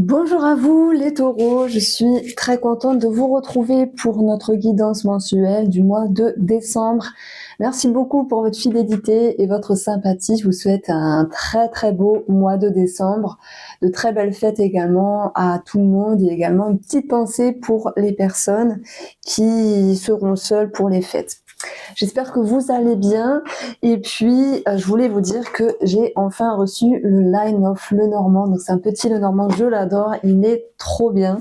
Bonjour à vous les taureaux, je suis très contente de vous retrouver pour notre guidance mensuelle du mois de décembre. Merci beaucoup pour votre fidélité et votre sympathie. Je vous souhaite un très beau mois de décembre, de très belles fêtes également à tout le monde et également une petite pensée pour les personnes qui seront seules pour les fêtes. J'espère que vous allez bien et puis je voulais vous dire que j'ai enfin reçu le Line of Lenormand. Donc c'est un petit Lenormand, je l'adore, il est trop bien.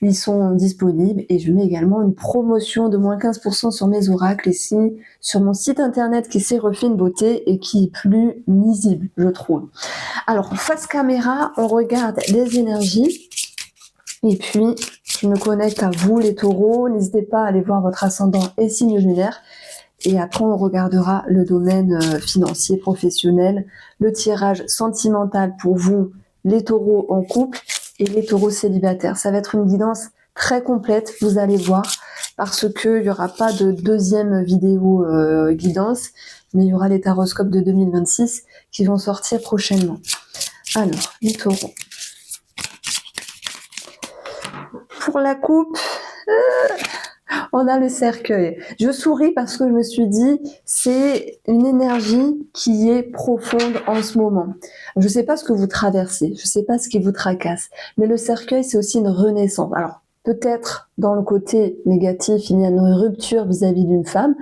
Ils sont disponibles et je mets également une promotion de moins 15% sur mes oracles ici sur mon site internet qui s'est refait une beauté et qui est plus lisible, je trouve. Alors face caméra, on regarde les énergies et puis je me connecte à vous les taureaux. N'hésitez pas à aller voir votre ascendant et signe lunaire. Et après, on regardera le domaine financier, professionnel, le tirage sentimental pour vous, les taureaux en couple et les taureaux célibataires. Ça va être une guidance très complète, vous allez voir, parce qu'il n'y aura pas de deuxième vidéo guidance, mais il y aura les taroscopes de 2026 qui vont sortir prochainement. Alors, les taureaux. Pour la coupe, on a le cercueil. Je souris parce que je me suis dit, c'est une énergie qui est profonde en ce moment. Je ne sais pas ce que vous traversez, je ne sais pas ce qui vous tracasse, mais le cercueil, c'est aussi une renaissance. Alors, peut-être dans le côté négatif, il y a une rupture vis-à-vis d'une femme,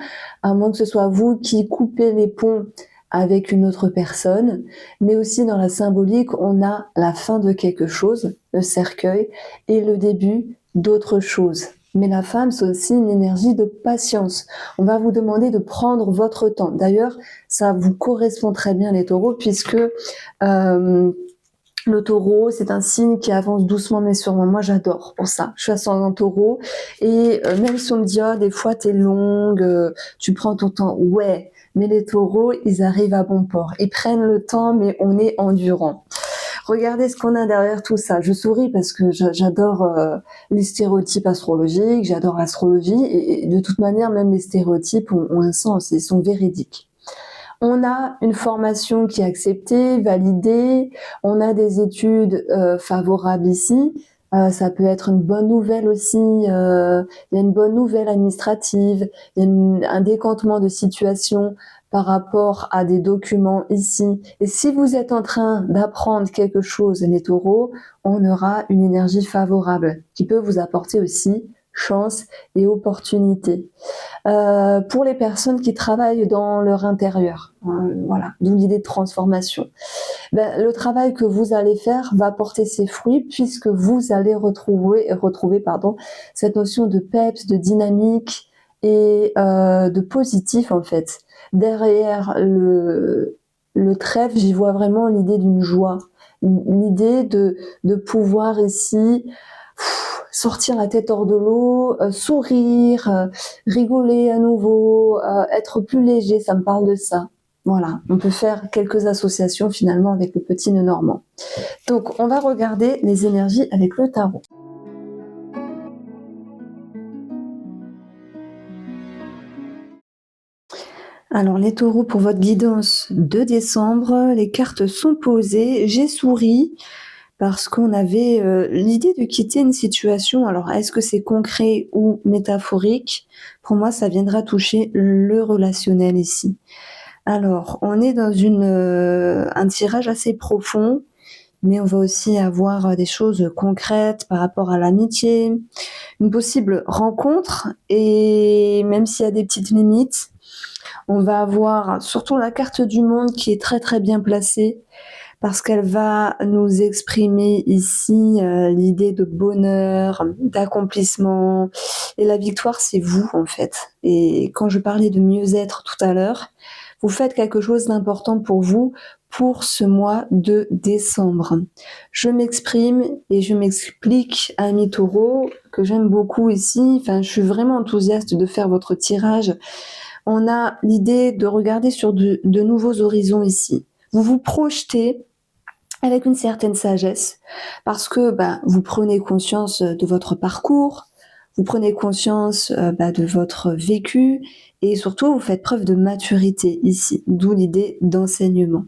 à moins que ce soit vous qui coupez les ponts avec une autre personne, mais aussi dans la symbolique, on a la fin de quelque chose, le cercueil, et le début d'autre chose. Mais la femme, c'est aussi une énergie de patience. On va vous demander de prendre votre temps. D'ailleurs, ça vous correspond très bien les taureaux, puisque le taureau, c'est un signe qui avance doucement mais sûrement. Moi, j'adore pour ça. Je suis ascendant taureau. Et même si on me dit, oh, des fois, t'es longue, tu prends ton temps. Ouais, mais les taureaux, ils arrivent à bon port. Ils prennent le temps, mais on est endurant. Regardez ce qu'on a derrière tout ça. Je souris parce que j'adore les stéréotypes astrologiques, j'adore l'astrologie et de toute manière, même les stéréotypes ont un sens, ils sont véridiques. On a une formation qui est acceptée, validée, on a des études favorables ici. Ça peut être une bonne nouvelle aussi, il y a une bonne nouvelle administrative, il y a un décantement de situation par rapport à des documents ici. Et si vous êtes en train d'apprendre quelque chose, les taureaux, on aura une énergie favorable qui peut vous apporter aussi chance et opportunité. Pour les personnes qui travaillent dans leur intérieur, voilà, d'où l'idée de transformation. Le travail que vous allez faire va porter ses fruits puisque vous allez retrouver cette notion de peps, de dynamique et de positif en fait. Derrière le trèfle, j'y vois vraiment l'idée d'une joie, l'idée de pouvoir ici sortir la tête hors de l'eau, sourire, rigoler à nouveau, être plus léger, ça me parle de ça. Voilà, on peut faire quelques associations finalement avec le petit nœud normand. Donc, on va regarder les énergies avec le tarot. Alors, les taureaux, pour votre guidance de décembre, les cartes sont posées. J'ai souri parce qu'on avait l'idée de quitter une situation. Alors, est-ce que c'est concret ou métaphorique? Pour moi, ça viendra toucher le relationnel ici. Alors, on est dans un tirage assez profond, mais on va aussi avoir des choses concrètes par rapport à l'amitié, une possible rencontre, et même s'il y a des petites limites, on va avoir surtout la carte du monde qui est très bien placée, parce qu'elle va nous exprimer ici l'idée de bonheur, d'accomplissement, et la victoire, c'est vous en fait. Et quand je parlais de mieux-être tout à l'heure, vous faites quelque chose d'important pour vous pour ce mois de décembre. Je m'exprime et je m'explique à mes taureaux que j'aime beaucoup ici. Enfin, je suis vraiment enthousiaste de faire votre tirage. On a l'idée de regarder sur de nouveaux horizons ici. Vous vous projetez avec une certaine sagesse parce que vous prenez conscience de votre parcours, vous prenez conscience de votre vécu et surtout vous faites preuve de maturité ici, d'où l'idée d'enseignement.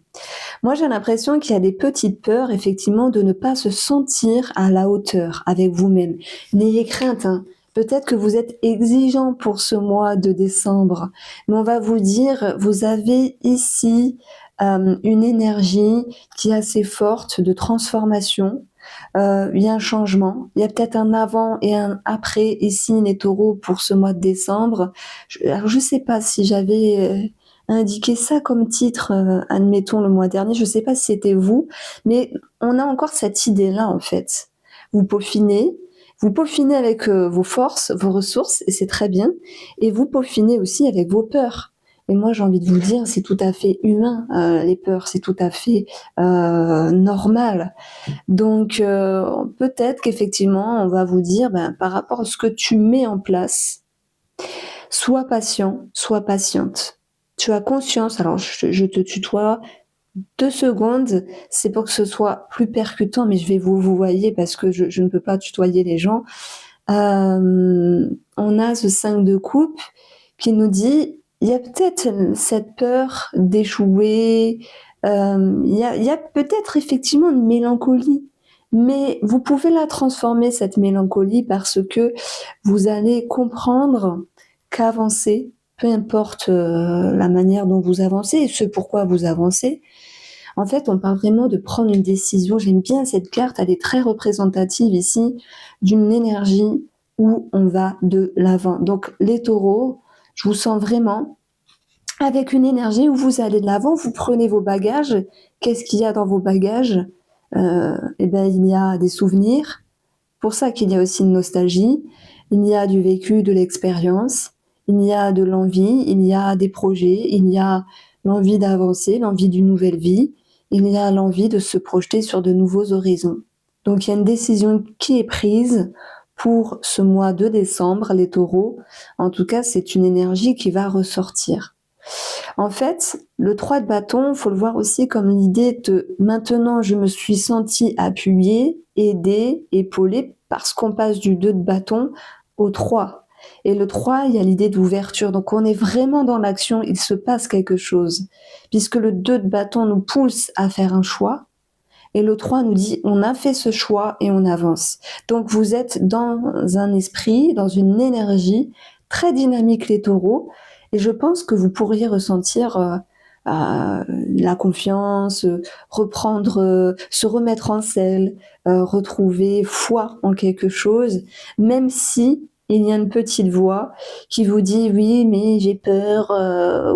Moi, j'ai l'impression qu'il y a des petites peurs, effectivement, de ne pas se sentir à la hauteur avec vous-même. N'ayez crainte, hein. Peut-être que vous êtes exigeant pour ce mois de décembre, mais on va vous dire, vous avez ici une énergie qui est assez forte de transformation. Il y a un changement, il y a peut-être un avant et un après ici les taureaux pour ce mois de décembre. Alors je sais pas si j'avais indiqué ça comme titre, admettons le mois dernier, je sais pas si c'était vous, mais on a encore cette idée-là en fait. Vous peaufinez, vous peaufinez avec vos forces, vos ressources, et c'est très bien, et vous peaufinez aussi avec vos peurs. Et moi, j'ai envie de vous dire, c'est tout à fait humain, les peurs, c'est tout à fait normal. Donc, peut-être qu'effectivement, on va vous dire, par rapport à ce que tu mets en place, sois patient, sois patiente. Tu as conscience, alors je te tutoie 2 secondes, c'est pour que ce soit plus percutant, mais je vais vous voyez parce que je ne peux pas tutoyer les gens. On a ce 5 de coupe qui nous dit, il y a peut-être cette peur d'échouer, il y a peut-être effectivement une mélancolie, mais vous pouvez la transformer cette mélancolie parce que vous allez comprendre qu'avancer, peu importe, la manière dont vous avancez et ce pourquoi vous avancez, en fait, on parle vraiment de prendre une décision. J'aime bien cette carte, elle est très représentative ici d'une énergie où on va de l'avant. Donc les taureaux, je vous sens vraiment avec une énergie où vous allez de l'avant, vous prenez vos bagages. Qu'est-ce qu'il y a dans vos bagages? Il y a des souvenirs. Pour ça qu'il y a aussi une nostalgie. Il y a du vécu, de l'expérience. Il y a de l'envie. Il y a des projets. Il y a l'envie d'avancer, l'envie d'une nouvelle vie. Il y a l'envie de se projeter sur de nouveaux horizons. Donc il y a une décision qui est prise pour ce mois de décembre, les taureaux. En tout cas, c'est une énergie qui va ressortir. En fait, le 3 de bâton, il faut le voir aussi comme l'idée de maintenant je me suis sentie appuyée, aidée, épaulée, parce qu'on passe du 2 de bâton au 3. Et le 3, il y a l'idée d'ouverture. Donc on est vraiment dans l'action, il se passe quelque chose. Puisque le 2 de bâton nous pousse à faire un choix, et le 3 nous dit on a fait ce choix et on avance. Donc vous êtes dans un esprit, dans une énergie très dynamique les taureaux, et je pense que vous pourriez ressentir la confiance, reprendre, se remettre en selle, retrouver foi en quelque chose, même si il y a une petite voix qui vous dit oui mais j'ai peur,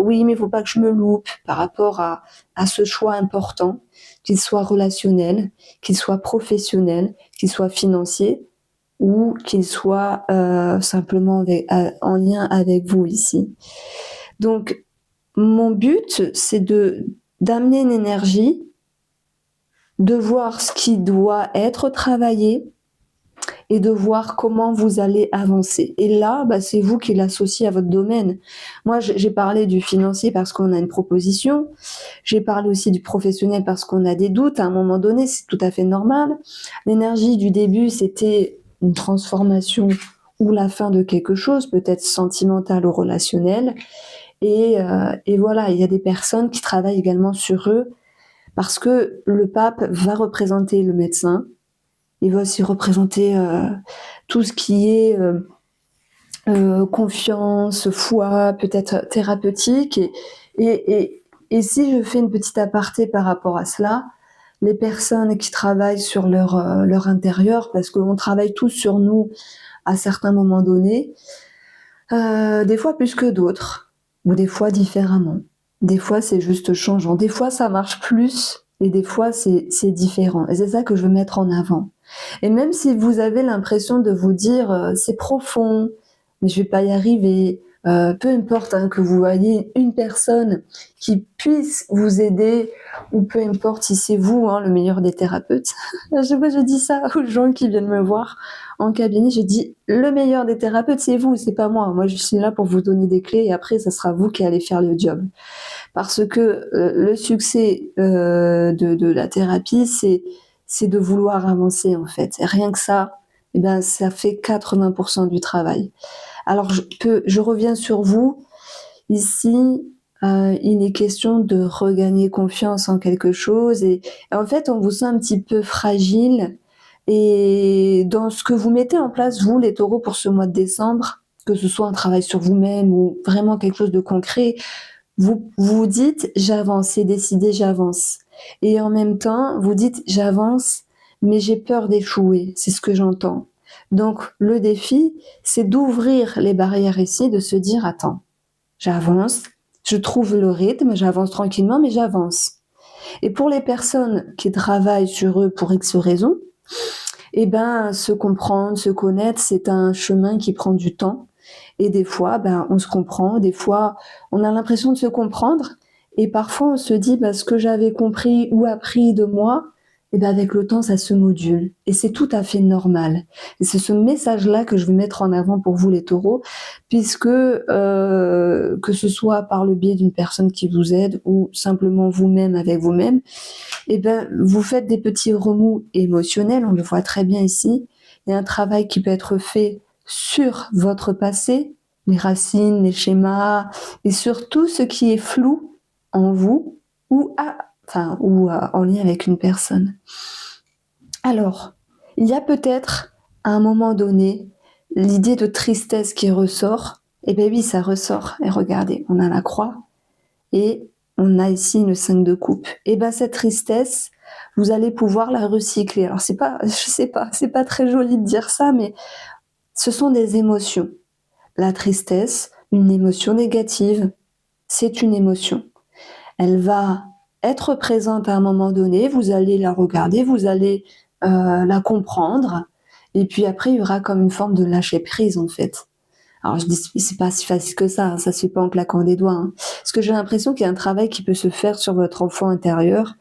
oui mais il faut pas que je me loupe par rapport à ce choix important, qu'il soit relationnel, qu'il soit professionnel, qu'il soit financier ou qu'il soit simplement en lien avec vous ici. Donc, mon but, c'est d'amener une énergie, de voir ce qui doit être travaillé et de voir comment vous allez avancer. Et là, c'est vous qui l'associez à votre domaine. Moi, j'ai parlé du financier parce qu'on a une proposition. J'ai parlé aussi du professionnel parce qu'on a des doutes. À un moment donné, c'est tout à fait normal. L'énergie du début, c'était une transformation ou la fin de quelque chose, peut-être sentimental ou relationnel. Et voilà, il y a des personnes qui travaillent également sur eux parce que le pape va représenter le médecin. Il va aussi représenter tout ce qui est confiance, foi, peut-être thérapeutique. Et si je fais une petite aparté par rapport à cela, les personnes qui travaillent sur leur intérieur, parce qu'on travaille tous sur nous à certains moments donnés, des fois plus que d'autres, ou des fois différemment. Des fois, c'est juste changeant. Des fois, ça marche plus, et des fois, c'est différent. Et c'est ça que je veux mettre en avant. Et même si vous avez l'impression de vous dire c'est profond, mais je vais pas y arriver, peu importe que vous voyez une personne qui puisse vous aider, ou peu importe si c'est vous le meilleur des thérapeutes. Je dis ça aux gens qui viennent me voir en cabinet, je dis le meilleur des thérapeutes c'est vous, c'est pas moi. Moi je suis là pour vous donner des clés et après ça sera vous qui allez faire le job. Parce que le succès de la thérapie c'est de vouloir avancer en fait. Et rien que ça, eh ben, ça fait 80% du travail. Alors je reviens sur vous. Ici, il est question de regagner confiance en quelque chose et en fait, on vous sent un petit peu fragile et dans ce que vous mettez en place, vous, les taureaux, pour ce mois de décembre, que ce soit un travail sur vous-même ou vraiment quelque chose de concret, vous dites: «J'avance, c'est décidé, j'avance» et en même temps, vous dites: «J'avance, mais j'ai peur d'échouer», c'est ce que j'entends. Donc le défi, c'est d'ouvrir les barrières ici, de se dire: «Attends, j'avance, je trouve le rythme, j'avance tranquillement, mais j'avance». Et pour les personnes qui travaillent sur eux pour X raisons, eh ben, se comprendre, se connaître, c'est un chemin qui prend du temps. Et des fois, ben, on se comprend, des fois, on a l'impression de se comprendre, et parfois on se dit, ben, ce que j'avais compris ou appris de moi, et ben, avec le temps, ça se module. Et c'est tout à fait normal. Et c'est ce message-là que je veux mettre en avant pour vous, les taureaux, puisque que ce soit par le biais d'une personne qui vous aide ou simplement vous-même avec vous-même, eh ben, vous faites des petits remous émotionnels, on le voit très bien ici. Il y a un travail qui peut être fait sur votre passé, les racines, les schémas, et sur tout ce qui est flou en vous ou en lien avec une personne. Alors, il y a peut-être à un moment donné l'idée de tristesse qui ressort. Eh bien oui, ça ressort. Et regardez, on a la croix et on a ici une 5 de coupe. Et ben cette tristesse, vous allez pouvoir la recycler. Alors c'est pas, je sais pas, c'est pas très joli de dire ça, mais ce sont des émotions. La tristesse, une émotion négative, c'est une émotion. Elle va être présente à un moment donné, vous allez la regarder, vous allez la comprendre, et puis après il y aura comme une forme de lâcher prise en fait. Alors je dis c'est pas si facile que ça se fait pas en claquant des doigts, hein. Parce que j'ai l'impression qu'il y a un travail qui peut se faire sur votre enfant intérieur,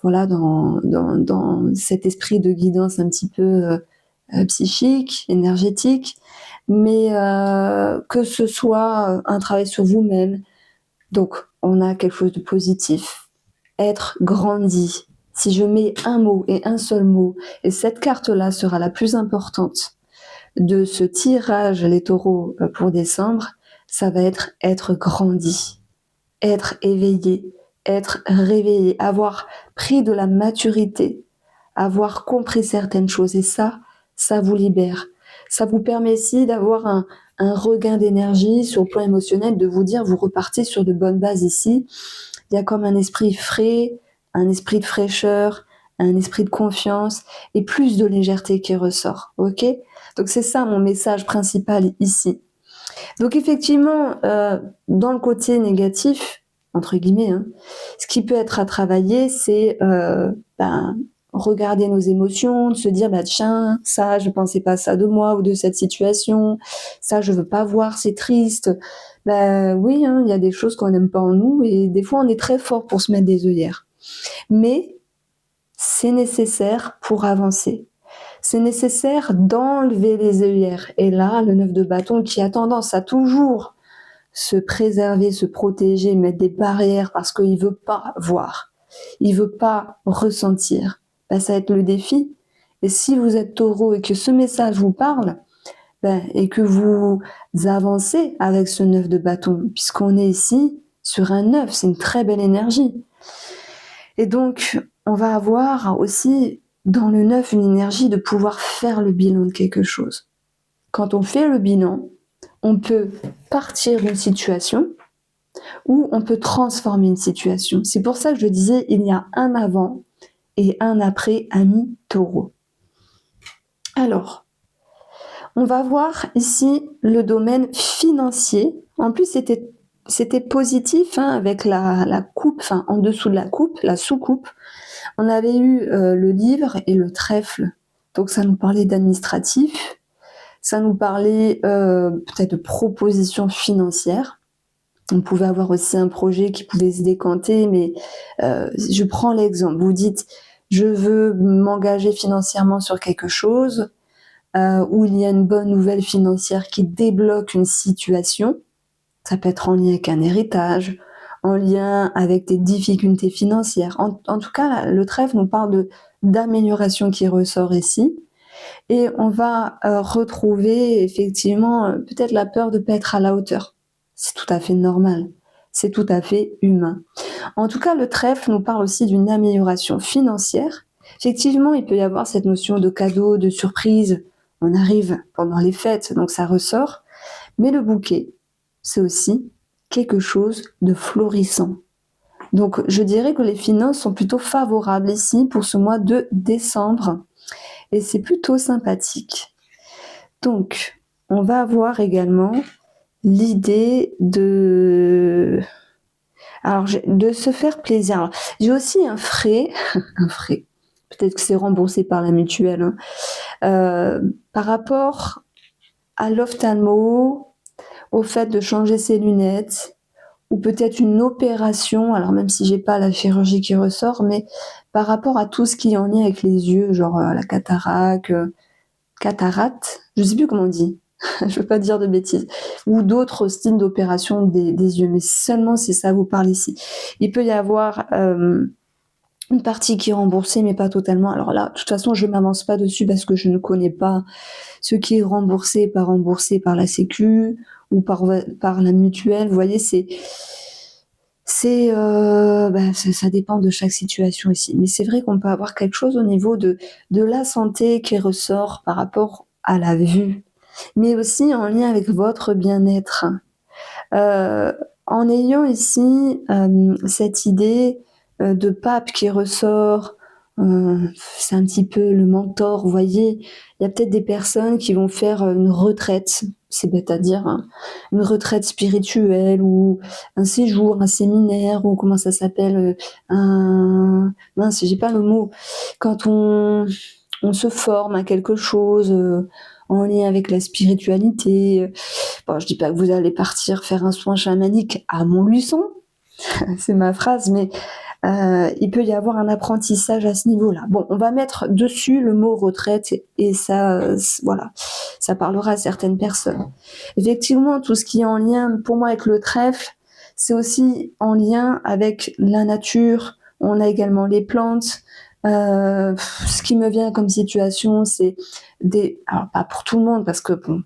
voilà, dans cet esprit de guidance un petit peu psychique, énergétique, mais que ce soit un travail sur vous-même. Donc on a quelque chose de positif. Être grandi. Si je mets un mot et un seul mot, et cette carte-là sera la plus importante de ce tirage, les taureaux, pour décembre, ça va être grandi, être éveillé, être réveillé, avoir pris de la maturité, avoir compris certaines choses. Et ça vous libère. Ça vous permet aussi d'avoir un regain d'énergie sur le plan émotionnel, de vous dire, vous repartez sur de bonnes bases ici. Il y a comme un esprit frais, un esprit de fraîcheur, un esprit de confiance et plus de légèreté qui ressort. Ok? Donc c'est ça mon message principal ici. Donc effectivement, dans le côté négatif, entre guillemets, hein, ce qui peut être à travailler, c'est regarder nos émotions, de se dire bah tiens, ça je pensais pas ça de moi ou de cette situation, ça je veux pas voir, c'est triste. Bah oui, hein, il y a des choses qu'on n'aime pas en nous et des fois on est très fort pour se mettre des œillères. Mais c'est nécessaire pour avancer. C'est nécessaire d'enlever les œillères. Et là, le 9 de bâton qui a tendance à toujours se préserver, se protéger, mettre des barrières parce qu'il veut pas voir, il veut pas ressentir. Ben, ça va être le défi. Et si vous êtes taureau et que ce message vous parle, et que vous avancez avec ce 9 de bâton, puisqu'on est ici sur un 9, c'est une très belle énergie. Et donc, on va avoir aussi dans le 9 une énergie de pouvoir faire le bilan de quelque chose. Quand on fait le bilan, on peut partir d'une situation ou on peut transformer une situation. C'est pour ça que je disais, il y a un avant et un après ami taureau. Alors, on va voir ici le domaine financier. En plus, c'était positif hein, avec la coupe, enfin en dessous de la coupe, la sous-coupe. On avait eu le livre et le trèfle. Donc ça nous parlait d'administratif, ça nous parlait peut-être de propositions financières. On pouvait avoir aussi un projet qui pouvait se décanter, mais je prends l'exemple. Vous dites, je veux m'engager financièrement sur quelque chose, où il y a une bonne nouvelle financière qui débloque une situation. Ça peut être en lien avec un héritage, en lien avec des difficultés financières. En tout cas, le trèfle nous parle d'amélioration qui ressort ici. et on va retrouver effectivement peut-être la peur de ne pas être à la hauteur. C'est tout à fait normal, c'est tout à fait humain. En tout cas, le trèfle nous parle aussi d'une amélioration financière. Effectivement, il peut y avoir cette notion de cadeau, de surprise. On arrive pendant les fêtes, donc ça ressort. Mais le bouquet, c'est aussi quelque chose de florissant. Donc, je dirais que les finances sont plutôt favorables ici pour ce mois de décembre. Et c'est plutôt sympathique. Donc, on va avoir également l'idée de se faire plaisir. Alors, j'ai aussi un frais, un frais. Peut-être que c'est remboursé par la mutuelle. Par rapport à l'ophtalmo, au fait de changer ses lunettes, ou peut-être une opération, alors même si j'ai pas la chirurgie qui ressort, mais par rapport à tout ce qui est en lien avec les yeux, genre la cataracte, je sais plus comment on dit, je veux pas dire de bêtises, ou d'autres styles d'opération des yeux, mais seulement si ça vous parle ici. Il peut y avoir une partie qui est remboursée, mais pas totalement. Alors là, de toute façon, je m'avance pas dessus parce que je ne connais pas ce qui est remboursé, pas remboursé par la Sécu ou par la mutuelle. Vous voyez, ça dépend de chaque situation ici. Mais c'est vrai qu'on peut avoir quelque chose au niveau de la santé qui ressort par rapport à la vue, mais aussi en lien avec votre bien-être. En ayant ici cette idée de pape qui ressort, c'est un petit peu le mentor, vous voyez. Il y a peut-être des personnes qui vont faire une retraite, c'est bête à dire, hein, une retraite spirituelle ou un séjour, un séminaire, ou comment ça s'appelle, mince, j'ai pas le mot. Quand on se forme à quelque chose en lien avec la spiritualité. Bon, je dis pas que vous allez partir faire un soin chamanique à Montluçon, c'est ma phrase, mais il peut y avoir un apprentissage à ce niveau-là. Bon, on va mettre dessus le mot retraite et ça, voilà, ça parlera à certaines personnes. Effectivement, tout ce qui est en lien, pour moi, avec le trèfle, c'est aussi en lien avec la nature. On a également les plantes. Ce qui me vient comme situation, c'est alors pas pour tout le monde, parce que bon,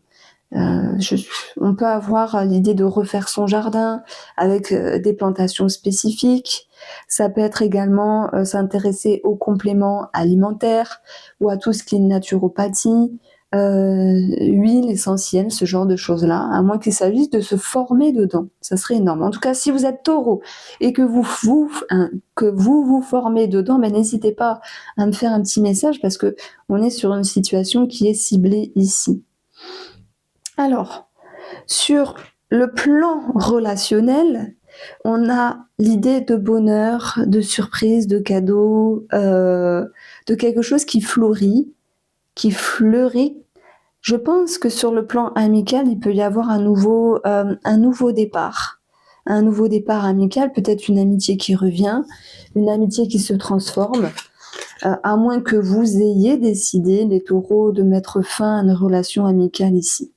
on peut avoir l'idée de refaire son jardin avec des plantations spécifiques. Ça peut être également s'intéresser aux compléments alimentaires ou à tout ce qui est naturopathie, huile essentielle, ce genre de choses-là, à moins qu'il s'agisse de se former dedans. Ça serait énorme. En tout cas, si vous êtes taureau et que vous vous formez dedans, ben, n'hésitez pas à me faire un petit message parce que on est sur une situation qui est ciblée ici. Alors, sur le plan relationnel, on a l'idée de bonheur, de surprise, de cadeau, de quelque chose qui fleurit. Je pense que sur le plan amical, il peut y avoir un nouveau départ. Un nouveau départ amical, peut-être une amitié qui revient, une amitié qui se transforme, à moins que vous ayez décidé, les taureaux, de mettre fin à une relation amicale ici.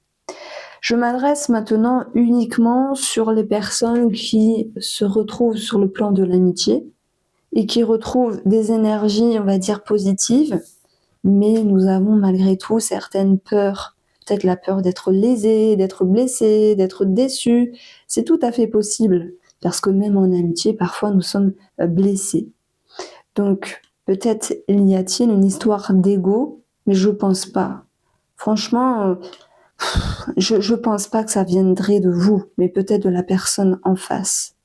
Je m'adresse maintenant uniquement sur les personnes qui se retrouvent sur le plan de l'amitié et qui retrouvent des énergies, on va dire, positives, mais nous avons malgré tout certaines peurs. Peut-être la peur d'être lésé, d'être blessé, d'être déçu. C'est tout à fait possible, parce que même en amitié, parfois nous sommes blessés. Donc, peut-être y a-t-il une histoire d'ego, mais je pense pas. Franchement, je pense pas que ça viendrait de vous, mais peut-être de la personne en face.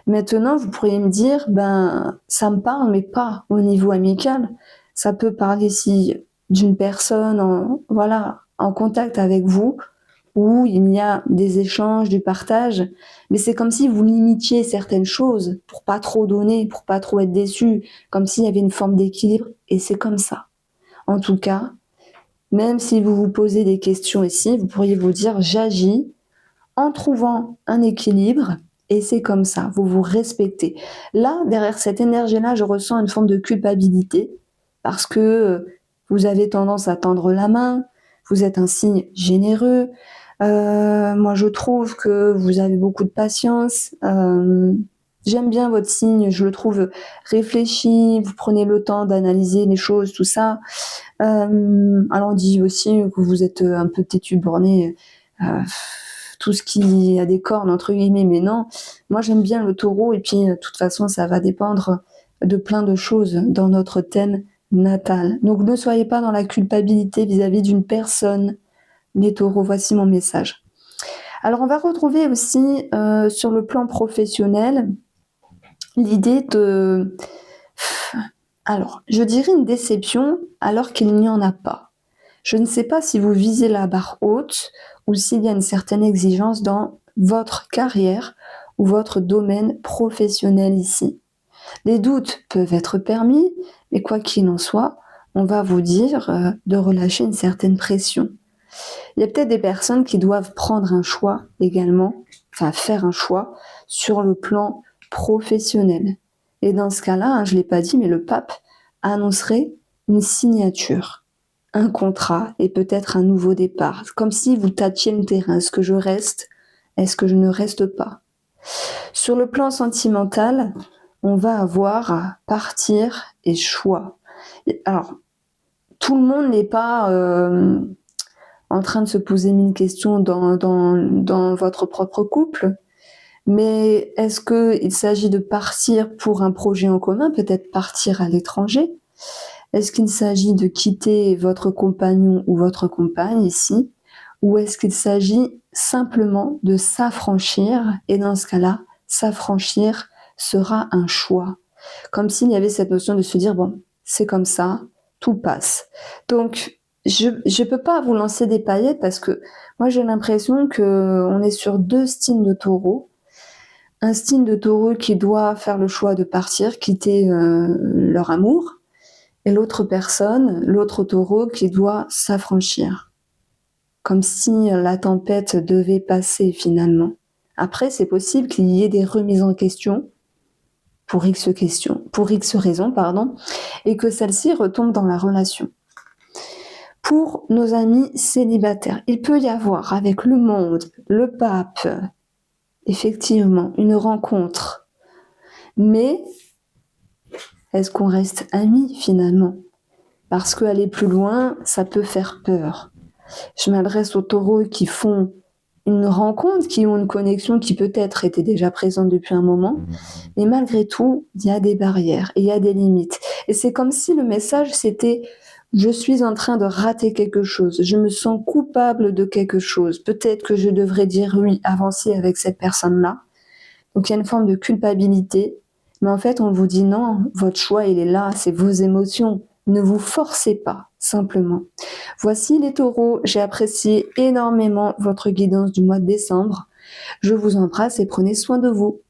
Maintenant, vous pourriez me dire, ben, ça me parle, mais pas au niveau amical. Ça peut parler ici d'une personne en contact avec vous, où il y a des échanges, du partage, mais c'est comme si vous limitiez certaines choses pour pas trop donner, pour pas trop être déçu, comme s'il y avait une forme d'équilibre, et c'est comme ça. En tout cas, même si vous vous posez des questions ici, vous pourriez vous dire, j'agis en trouvant un équilibre, et c'est comme ça, vous vous respectez. Là, derrière cette énergie-là, je ressens une forme de culpabilité, parce que vous avez tendance à tendre la main, vous êtes un signe généreux. Moi, je trouve que vous avez beaucoup de patience. J'aime bien votre signe, je le trouve réfléchi, vous prenez le temps d'analyser les choses, tout ça. Alors on dit aussi que vous êtes un peu têtu, borné, tout ce qui a des cornes entre guillemets, mais non. Moi j'aime bien le taureau et puis de toute façon ça va dépendre de plein de choses dans notre thème natal. Donc ne soyez pas dans la culpabilité vis-à-vis d'une personne, les taureaux, voici mon message. Alors on va retrouver aussi sur le plan professionnel l'idée de... Alors, je dirais une déception alors qu'il n'y en a pas. Je ne sais pas si vous visez la barre haute ou s'il y a une certaine exigence dans votre carrière ou votre domaine professionnel ici. Les doutes peuvent être permis, mais quoi qu'il en soit, on va vous dire de relâcher une certaine pression. Il y a peut-être des personnes qui doivent prendre un choix également, enfin faire un choix sur le plan professionnel. Et dans ce cas-là, je ne l'ai pas dit, mais le pape annoncerait une signature, un contrat et peut-être un nouveau départ. Comme si vous tâtiez le terrain. Est-ce que je reste? Est-ce que je ne reste pas? Sur le plan sentimental, on va avoir partir et choix. Alors, tout le monde n'est pas en train de se poser mille questions dans votre propre couple. Mais est-ce qu'il s'agit de partir pour un projet en commun, peut-être partir à l'étranger? Est-ce qu'il s'agit de quitter votre compagnon ou votre compagne ici? Ou est-ce qu'il s'agit simplement de s'affranchir? Et dans ce cas-là, s'affranchir sera un choix. Comme s'il y avait cette notion de se dire, bon, c'est comme ça, tout passe. Donc, je ne peux pas vous lancer des paillettes parce que moi j'ai l'impression qu'on est sur deux styles de taureau. Un signe de taureau qui doit faire le choix de partir, quitter leur amour, et l'autre personne, l'autre taureau qui doit s'affranchir. Comme si la tempête devait passer finalement. Après, c'est possible qu'il y ait des remises en question, pour X raisons, pardon, et que celle-ci retombe dans la relation. Pour nos amis célibataires, il peut y avoir avec le monde, le pape, effectivement, une rencontre. Mais est-ce qu'on reste amis finalement? Parce qu'aller plus loin, ça peut faire peur. Je m'adresse aux taureaux qui font une rencontre, qui ont une connexion qui peut-être était déjà présente depuis un moment. Et malgré tout, il y a des barrières et il y a des limites. Et c'est comme si le message c'était je suis en train de rater quelque chose, je me sens coupable de quelque chose, peut-être que je devrais dire oui, avancer avec cette personne-là. Donc il y a une forme de culpabilité, mais en fait on vous dit non, votre choix il est là, c'est vos émotions, ne vous forcez pas, simplement. Voici les taureaux, j'ai apprécié énormément votre guidance du mois de décembre. Je vous embrasse et prenez soin de vous.